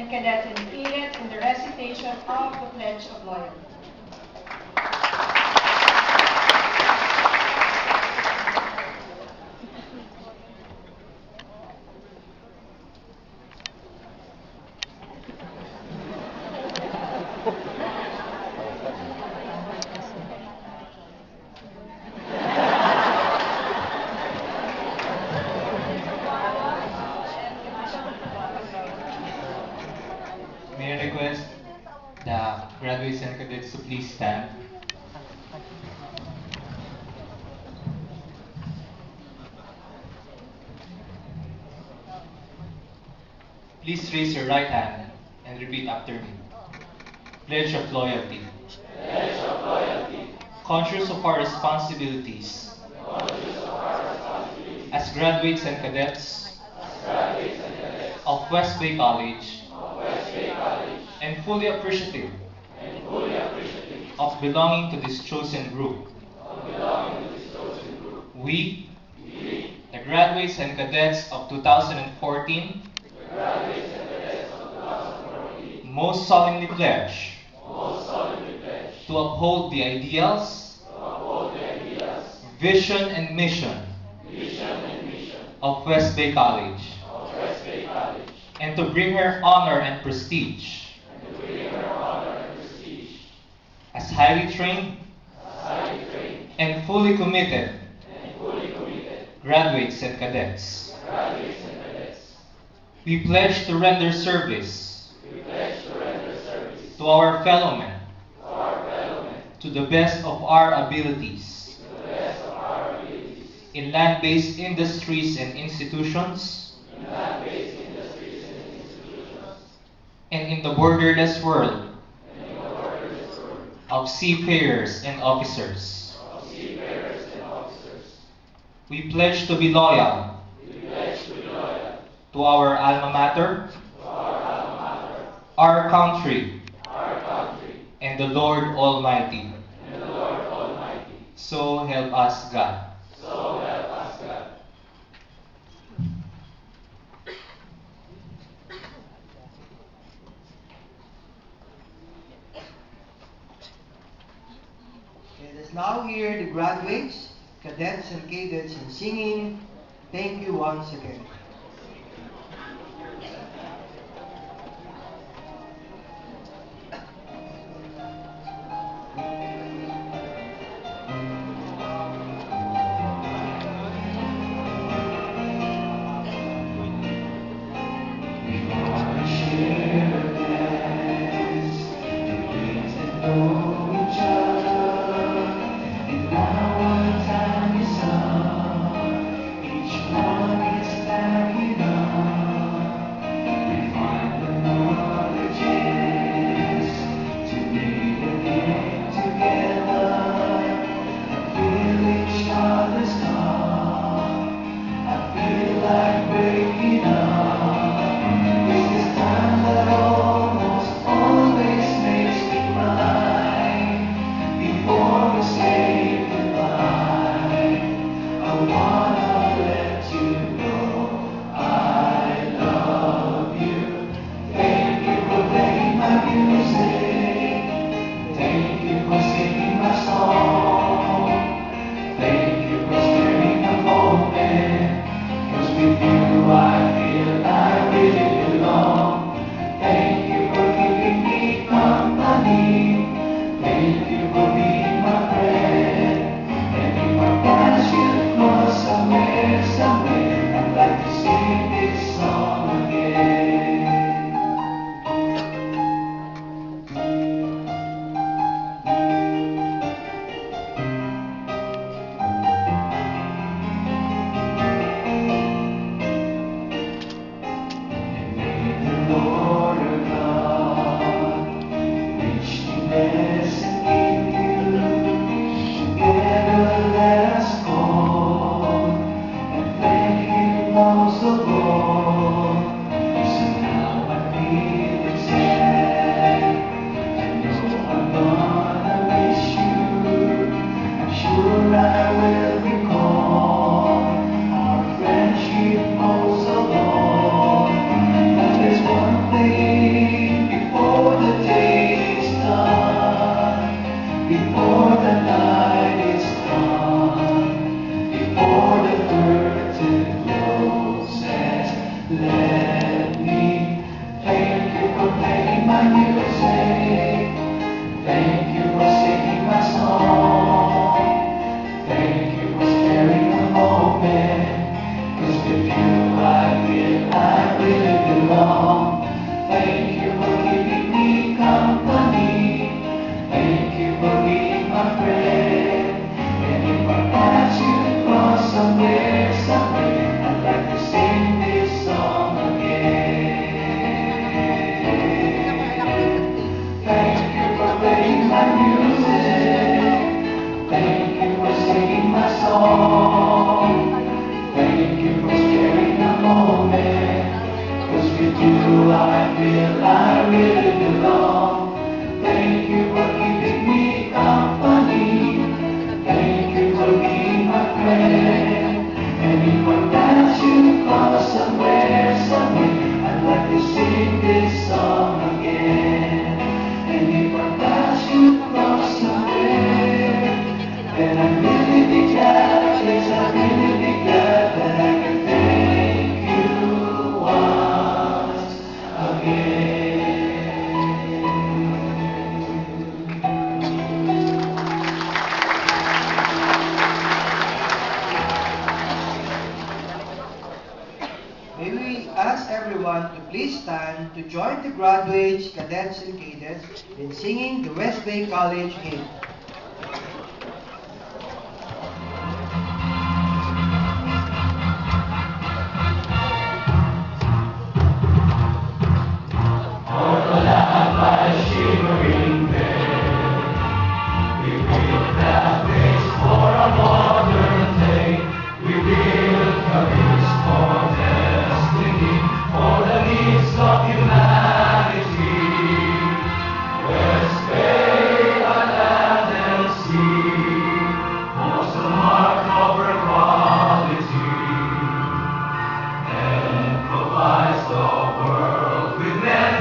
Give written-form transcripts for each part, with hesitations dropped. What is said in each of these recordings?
and cadets and cadets in the recitation of the Pledge of Loyalty. May I request the graduates and cadets to please stand. Please raise your right hand and repeat after me. Pledge of Loyalty. Pledge of loyalty. Conscious of our responsibilities Conscious of our responsibilities as graduates and cadets as graduates and cadets of West Bay College of West Bay College and fully appreciative and fully appreciative of belonging to this chosen group, of belonging to this chosen group, we, we, the graduates and cadets of 2014, the graduates and cadets of 2014, most solemnly pledge most solemnly pledge to uphold the ideals, to uphold the ideas, vision, and mission vision, and mission of West Bay College, of West Bay College, and to bring her honor and prestige and to bring her honor and prestige as highly trained as highly trained and fully committed and fully committed graduates and cadets. graduates and cadets. We pledge to render service We pledge to render service to our fellow men to our fellow men to the best of our abilities to the best of our abilities in land-based industries and institutions in land-based industries and institutions and in the borderless world and in the borderless world of seafarers and officers. of seafarers and officers. We pledge to be loyal We pledge to be loyal to our alma mater, to our alma mater, our country, our country, and the Lord Almighty. and the Lord Almighty. So help us God. So help us God. Let us now hear the graduates, cadets, and cadets in singing "Thank You Once Again." Each one is long. Thank you for keeping me company. Thank you for being my friend. And if I pass you across somewhere, I'd like to sing this song again. Thank you for playing my music. Thank you for singing my song. Thank you for sharing a moment. 'Cause with you I feel I really belong. Thank you for keeping me company. Thank you for being my friend. And if I pass you across somewhere, I'd like to sing this song again. And if I pass you across somewhere, then I'm really be glad, yes, I'm really be glad that I can thank you once again. May we ask everyone to please stand to join the graduates, cadets, and cadets in singing the West Bay College hymn. Shivering bed, we build that base for a modern day. We build a base for destiny, for the needs of humanity. West Bay, land and sea, was the mark of her quality, and provides the world with men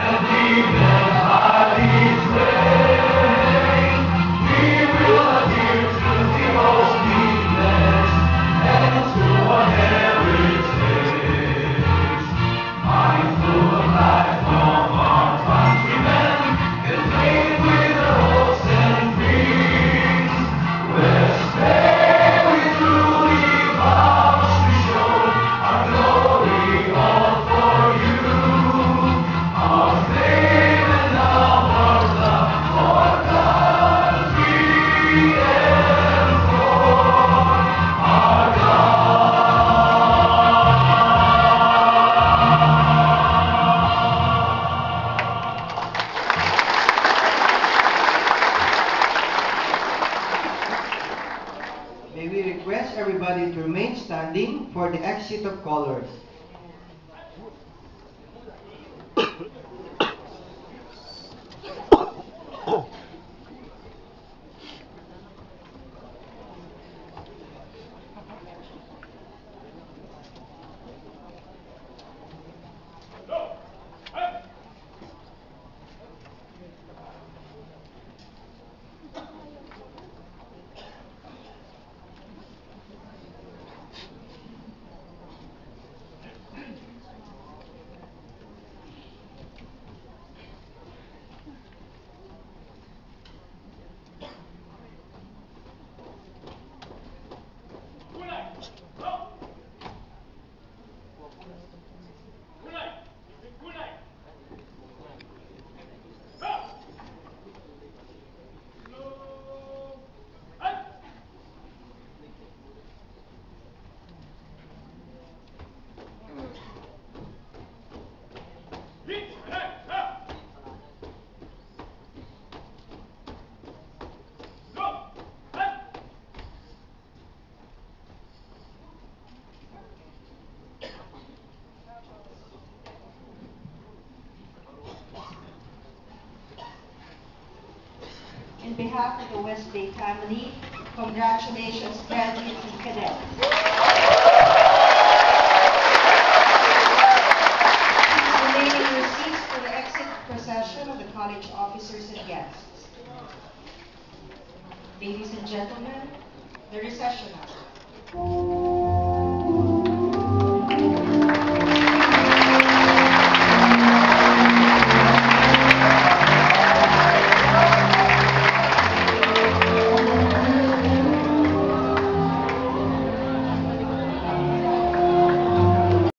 and women highly trained. We will adhere to the oath we pledge and to our heritage, mindful of life of our countrymen, inflamed with their hopes and dreams. West Bay, we truly vow to show our glory all for you. Our fame and our love for country and for our God. May we request everybody to remain standing for the exit of colors. In behalf of the West Bay family, congratulations, graduates and cadets. Please remain in your seats for the exit procession of the college officers and guests. Ladies and gentlemen, the recessional.